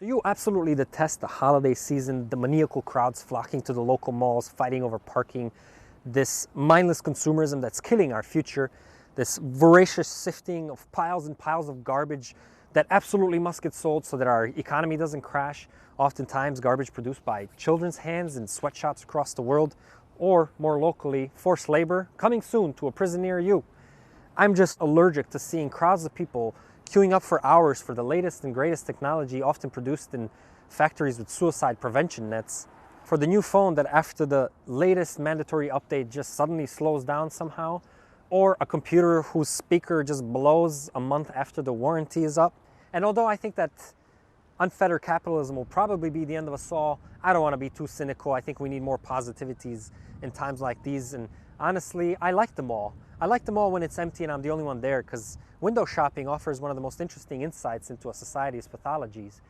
Do you absolutely detest the holiday season, the maniacal crowds flocking to the local malls, fighting over parking, this mindless consumerism that's killing our future, this voracious sifting of piles and piles of garbage that absolutely must get sold so that our economy doesn't crash, oftentimes garbage produced by children's hands in sweatshops across the world, or more locally, forced labor coming soon to a prison near you? I'm just allergic to seeing crowds of people queuing up for hours for the latest and greatest technology, often produced in factories with suicide prevention nets, for the new phone that after the latest mandatory update just suddenly slows down somehow, or a computer whose speaker just blows a month after the warranty is up. And although I think that unfettered capitalism will probably be the end of us all, I don't want to be too cynical. I think we need more positivities in times like these. And honestly, I like them all. I like them all when it's empty and I'm the only one there, because window shopping offers one of the most interesting insights into a society's pathologies.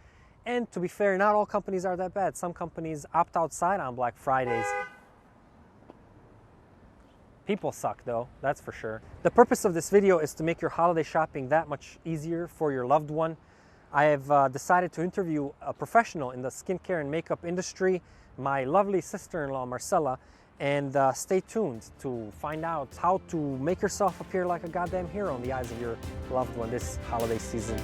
And to be fair, not all companies are that bad. Some companies opt outside on Black Fridays. People suck though, that's for sure. The purpose of this video is to make your holiday shopping that much easier for your loved one. I have decided to interview a professional in the skincare and makeup industry, my lovely sister-in-law, Marcella, and stay tuned to find out how to make yourself appear like a goddamn hero in the eyes of your loved one this holiday season.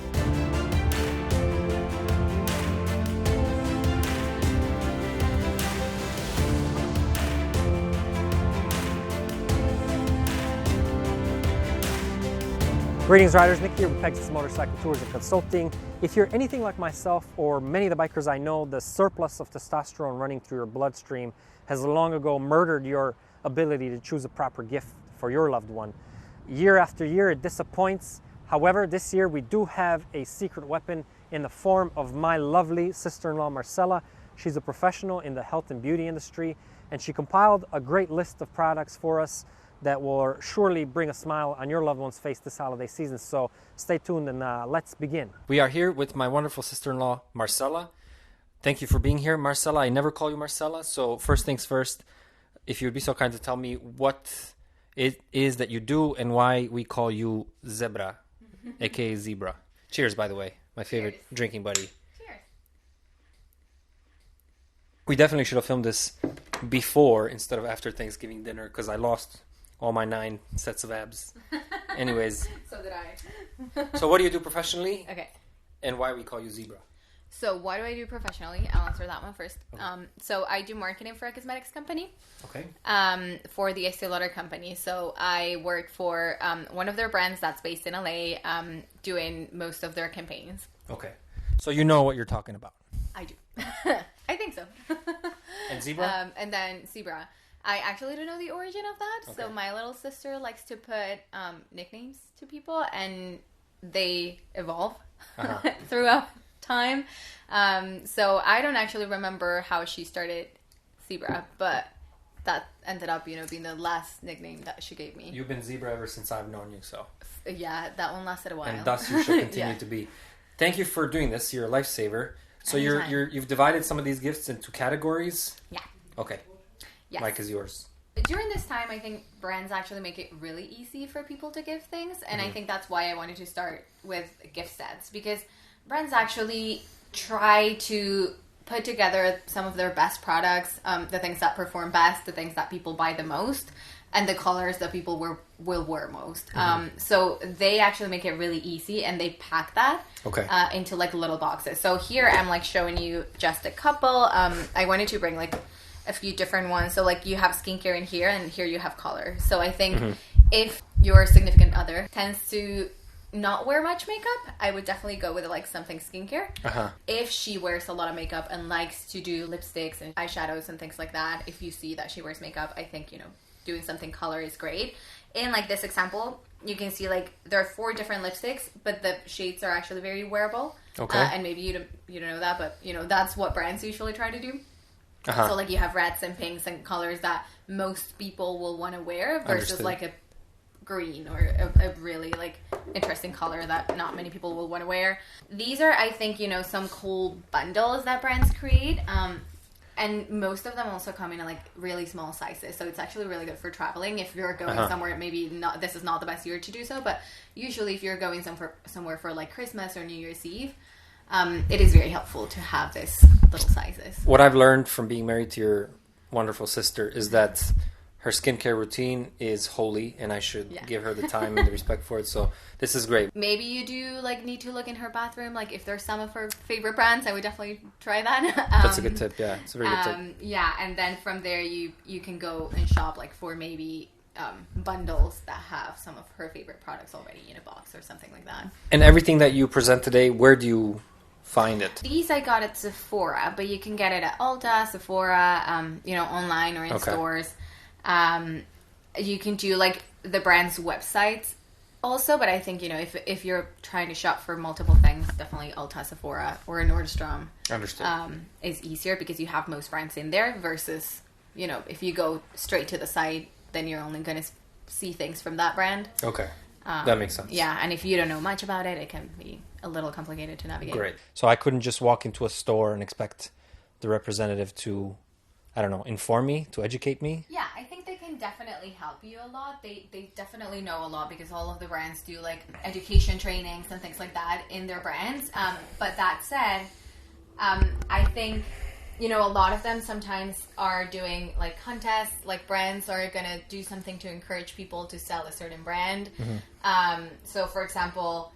Greetings riders, Nick here with Pegasus Motorcycle Tours and Consulting. If you're anything like myself or many of the bikers I know, the surplus of testosterone running through your bloodstream has long ago murdered your ability to choose a proper gift for your loved one. Year after year it disappoints. However, this year we do have a secret weapon in the form of my lovely sister-in-law Marcella. She's a professional in the health and beauty industry, and she compiled a great list of products for us that will surely bring a smile on your loved one's face this holiday season. So stay tuned and let's begin. We are here with my wonderful sister-in-law, Marcella. Thank you for being here, Marcella. I never call you Marcella, so first things first, if you would be so kind to tell me what it is that you do and why we call you Zebra, aka Zebra. Cheers, by the way, my favorite drinking buddy. Cheers. We definitely should have filmed this before instead of after Thanksgiving dinner, because I lost all my 9 sets of abs. Anyways. So did I. So what do you do professionally? Okay. And why we call you Zebra? So what do I do professionally? I'll answer that one first. Okay. So I do marketing for a cosmetics company. Okay. For the Estee Lauder company. So I work for one of their brands that's based in LA, doing most of their campaigns. Okay. So you know what you're talking about. I do. I think so. And Zebra? And then Zebra. I actually don't know the origin of that. Okay. So my little sister likes to put nicknames to people, and they evolve throughout time. So I don't actually remember how she started Zebra, but that ended up, being the last nickname that she gave me. You've been Zebra ever since I've known you, so. Yeah, that one lasted a while. And thus you should continue to be. Thank you for doing this. You're a lifesaver. So you've divided some of these gifts into categories? Yeah. Okay. Yes. Mike is yours. During this time, I think brands actually make it really easy for people to give things. And I think that's why I wanted to start with gift sets. Because brands actually try to put together some of their best products, the things that perform best, the things that people buy the most, and the colors that people will wear most. So they actually make it really easy, and they pack that into like little boxes. So here I'm showing you just a couple. I wanted to bring a few different ones. So you have skincare in here, and here you have color. So I think if your significant other tends to not wear much makeup, I would definitely go with something skincare. If she wears a lot of makeup and likes to do lipsticks and eyeshadows and things like that, if you see that she wears makeup, I think doing something color is great. In this example, you can see there are 4 different lipsticks, but the shades are actually very wearable. And maybe you don't know that, but that's what brands usually try to do. So you have reds and pinks and colors that most people will want to wear versus a green or a really interesting color that not many people will want to wear. These are, I think, some cool bundles that brands create. And most of them also come in really small sizes. So it's actually really good for traveling. If you're going somewhere, maybe this is not the best year to do so, but usually if you're going somewhere for Christmas or New Year's Eve, it is very helpful to have this little sizes. What I've learned from being married to your wonderful sister is that her skincare routine is holy, and I should give her the time and the respect for it. So this is great. Maybe you do like need to look in her bathroom. Like if there's some of her favorite brands, I would definitely try that. That's a good tip. Yeah, it's a very good tip. Yeah, and then from there you can go and shop like for maybe bundles that have some of her favorite products already in a box or something like that. And everything that you present today, where do you find it? These I got at Sephora, but you can get it at Ulta, Sephora, online or in stores. You can do like the brand's websites also, but I think, if you're trying to shop for multiple things, definitely Ulta, Sephora, or Nordstrom is easier because you have most brands in there versus, if you go straight to the site, then you're only going to see things from that brand. Okay. That makes sense. Yeah, and if you don't know much about it, it can be a little complicated to navigate. Great. So I couldn't just walk into a store and expect the representative to, I don't know, inform me, to educate me? Yeah, I think they can definitely help you a lot. They definitely know a lot because all of the brands do like education trainings and things like that in their brands. But that said, I think, a lot of them sometimes are doing like contests, like brands are going to do something to encourage people to sell a certain brand. Mm-hmm. So for example,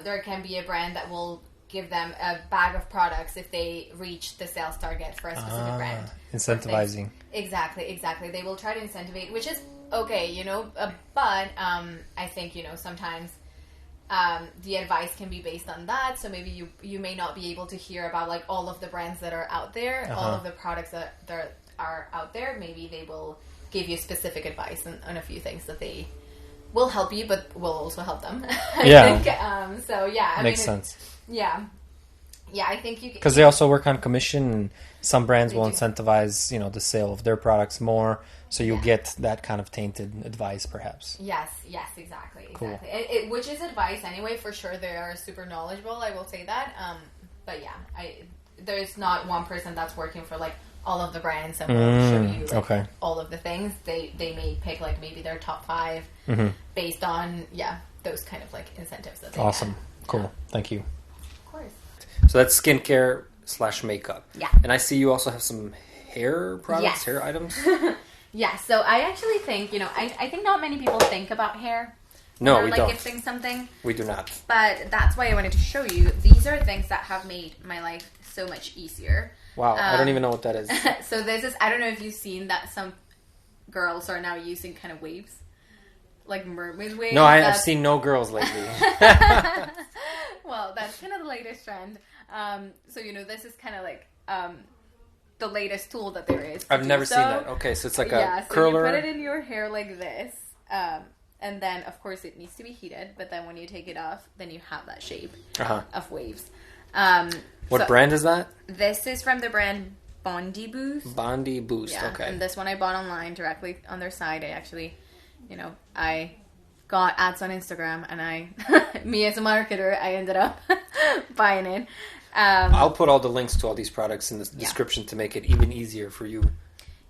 there can be a brand that will give them a bag of products if they reach the sales target for a specific brand. Incentivizing. Exactly. They will try to incentivize, which is okay, but I think, sometimes the advice can be based on that. So maybe you may not be able to hear about like all of the brands that are out there, all of the products that are out there. Maybe they will give you specific advice on a few things that they will help you, but will also help them. I think. So yeah, makes sense. Yeah, I think you because they also work on commission, and some brands will incentivize the sale of their products more, so you'll get that kind of tainted advice, perhaps. Yes, exactly. Cool. Which is advice anyway. For sure, they are super knowledgeable. I will say that. But yeah, there's not one person that's working for like all of the brands and will show you like, all of the things. They may pick like maybe their top 5 based on those kind of like incentives that they awesome have. Cool. Thank you. Of course. So that's skincare / makeup. Yeah. And I see you also have some hair products, hair items. Yeah. So I actually think I think not many people think about hair. No, or we like don't. gifting something. We do not. But that's why I wanted to show you. These are things that have made my life so much easier. Wow, I don't even know what that is. So this is, I don't know if you've seen that some girls are now using kind of waves. Like mermaid waves. No, I've seen no girls lately. Well, that's kind of the latest trend. So, this is kind of like the latest tool that there is. I've never seen that. Okay, so it's like a curler. So you put it in your hair like this. And then, of course, it needs to be heated. But then when you take it off, then you have that shape of waves. What brand is that? This is from the brand Bondi Boost. Bondi Boost, okay. And this one I bought online directly on their site. I actually, I got ads on Instagram and me as a marketer, I ended up buying it. I'll put all the links to all these products in the description to make it even easier for you.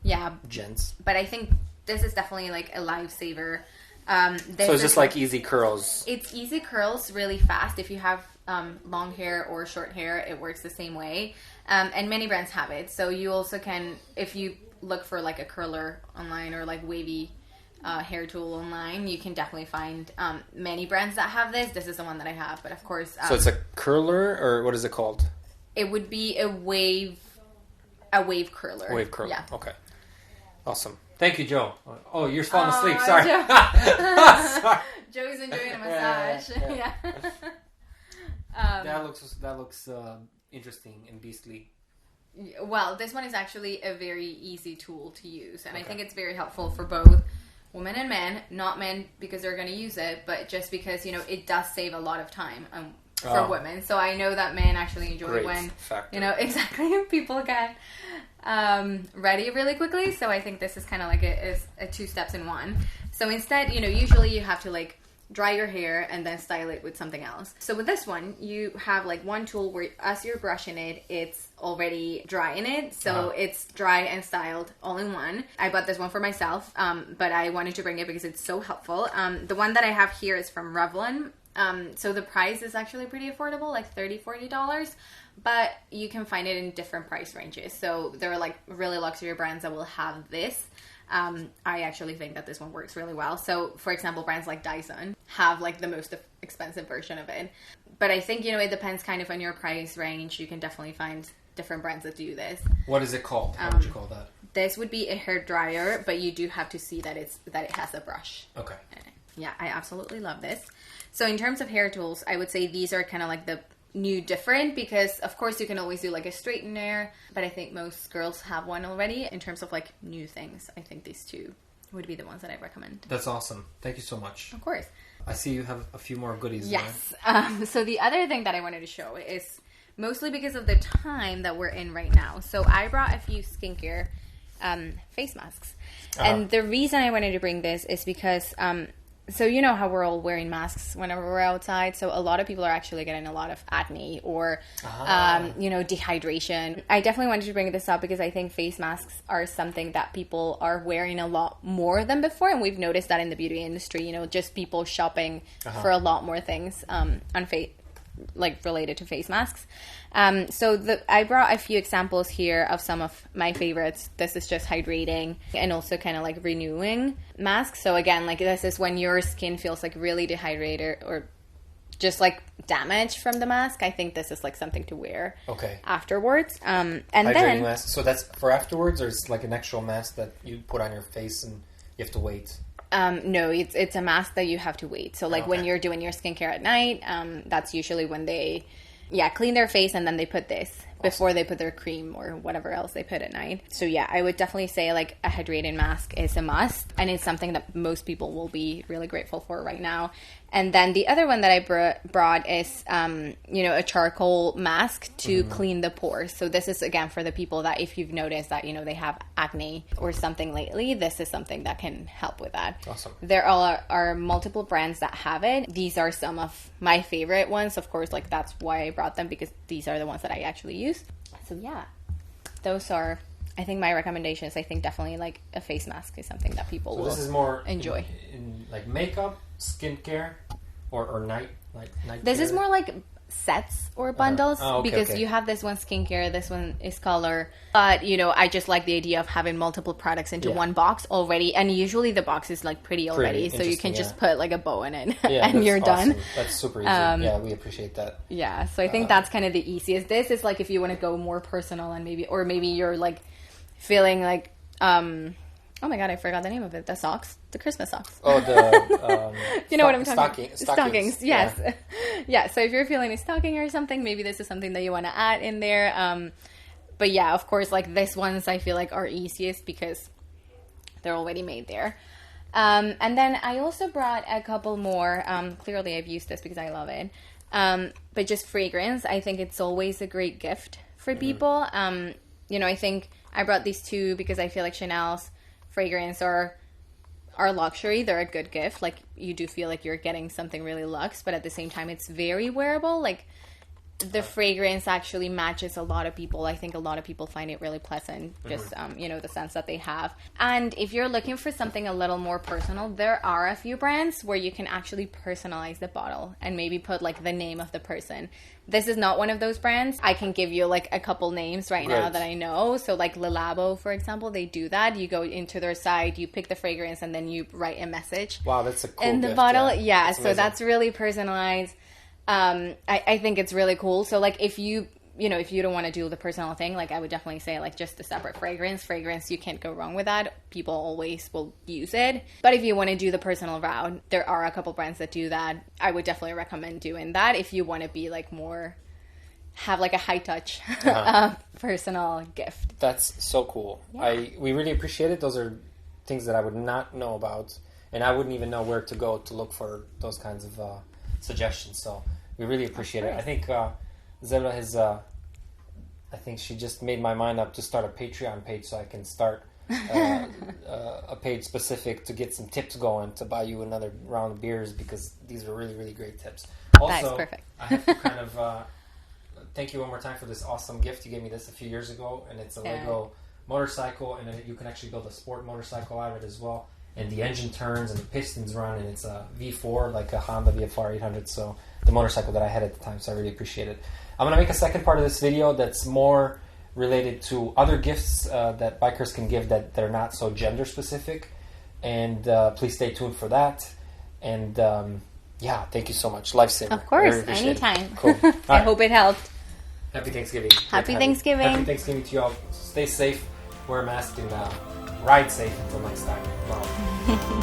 Yeah. Gents. But I think this is definitely like a lifesaver. So it's just like easy curls. It's easy curls really fast. If you have long hair or short hair, it works the same way. And many brands have it. So you also can, if you look for like a curler online or like wavy hair tool online, you can definitely find many brands that have this. This is the one that I have, but of course. So it's a curler, or what is it called? It would be a wave curler. Wave curler. Yeah. Okay. Awesome. Thank you, Joe. Oh, you're falling asleep. Sorry. Sorry. Joe's enjoying a massage. Yeah. That looks interesting and beastly. Well, this one is actually a very easy tool to use, and I think it's very helpful for both women and men. Not men because they're going to use it, but just because it does save a lot of time for women. So I know that men actually enjoy when exactly people get ready really quickly. So I think this is kind of like a 2 steps in one. So instead, usually you have to like dry your hair and then style it with something else. So with this one, you have like one tool where as you're brushing it, it's already dry in it. So it's dry and styled all in one. I bought this one for myself, but I wanted to bring it because it's so helpful. The one that I have here is from Revlon. So the price is actually pretty affordable, like $30-$40, but you can find it in different price ranges. So there are like really luxury brands that will have this. I actually think that this one works really well. So for example, brands like Dyson have like the most expensive version of it. But I think, it depends kind of on your price range. You can definitely find different brands that do this. What is it called? How would you call that? This would be a hair dryer, but you do have to see that it has a brush. Okay. Yeah, I absolutely love this. So in terms of hair tools, I would say these are kind of like the new different, because of course you can always do like a straightener, but I think most girls have one already. In terms of like new things, I think these two would be the ones that I recommend. That's awesome. Thank you so much. Of course. I see you have a few more goodies. Yes. So the other thing that I wanted to show is mostly because of the time that we're in right now. So I brought a few skincare face masks. And the reason I wanted to bring this is because so you know how we're all wearing masks whenever we're outside. So a lot of people are actually getting a lot of acne or, dehydration. I definitely wanted to bring this up because I think face masks are something that people are wearing a lot more than before. And we've noticed that in the beauty industry, just people shopping for a lot more things on related to face masks. I brought a few examples here of some of my favorites. This is just hydrating and also kind of like renewing masks. So again, like this is when your skin feels like really dehydrated or just like damaged from the mask. I think this is like something to wear afterwards. And hydrating then mask. So that's for afterwards, or it's like an actual mask that you put on your face and you have to wait? No, it's a mask that you have to wait. So like when you're doing your skincare at night, that's usually when they clean their face and then they put this before they put their cream or whatever else they put at night. So yeah, I would definitely say like a hydrating mask is a must, and it's something that most people will be really grateful for right now. And then the other one that I brought is, a charcoal mask to clean the pores. So this is, again, for the people that if you've noticed that, they have acne or something lately, this is something that can help with that. Awesome. There are multiple brands that have it. These are some of my favorite ones. Of course, like that's why I brought them, because these are the ones that I actually use. So yeah, those are, I think, my recommendations. I think definitely like a face mask is something that people will this is more enjoy. In like makeup, skincare, or night This care? is more like sets or bundles because you have this one skincare, this one is color, but I just like the idea of having multiple products into one box already, and usually the box is like pretty already, so you can just put like a bow in it and you're done. That's super easy. We appreciate that. So I think that's kind of the easiest. This is like if you want to go more personal and maybe you're like feeling like oh my god, I forgot the name of it. The socks. The Christmas socks. Oh, the... you know what I'm talking about? Stockings. Yes. Yeah, so if you're feeling a stocking or something, maybe this is something that you want to add in there. But yeah, of course, like this ones I feel like are easiest because they're already made there. And then I also brought a couple more. Clearly, I've used this because I love it. But just fragrance. I think it's always a great gift for people. I think I brought these two because I feel like Chanel's fragrance are luxury. They're a good gift. Like you do feel like you're getting something really luxe, but at the same time it's very wearable. Like the fragrance actually matches a lot of people. I think a lot of people find it really pleasant, just the sense that they have. And if you're looking for something a little more personal, there are a few brands where you can actually personalize the bottle and maybe put like the name of the person. This is not one of those brands. I can give you like a couple names right now that I know. So like Labo, for example, they do that. You go into their site, you pick the fragrance, and then you write a message. Wow, that's a cool in the gift, bottle. That's so amazing. that's really personalized. I think it's really cool. So like if you don't want to do the personal thing, like I would definitely say like just a separate fragrance, you can't go wrong with that. People always will use it. But if you want to do the personal route, there are a couple brands that do that. I would definitely recommend doing that if you want to be like more, have like a high touch personal gift. That's so cool. Yeah. We really appreciate it. Those are things that I would not know about, and I wouldn't even know where to go to look for those kinds of suggestions. So we really appreciate it. I think Zebra has I think she just made my mind up to start a Patreon page so I can start a page specific to get some tips going to buy you another round of beers, because these are really, really great tips. Also, that's perfect. I have to kind of thank you one more time for this awesome gift. You gave me this a few years ago, and it's a Lego motorcycle, and you can actually build a sport motorcycle out of it as well. and the engine turns and the pistons run, and it's a V4 like a Honda GL1800. So the motorcycle that I had at the time. So I really appreciate it. I'm gonna make a second part of this video that's more related to other gifts that bikers can give that are not so gender specific, and please stay tuned for that. And yeah, thank you so much. Lifesaver. Of course, anytime. Cool. I hope it helped. Happy Thanksgiving. Happy Thanksgiving. Happy Thanksgiving to you all. Stay safe, wear a mask, and ride safe until next time. Bye.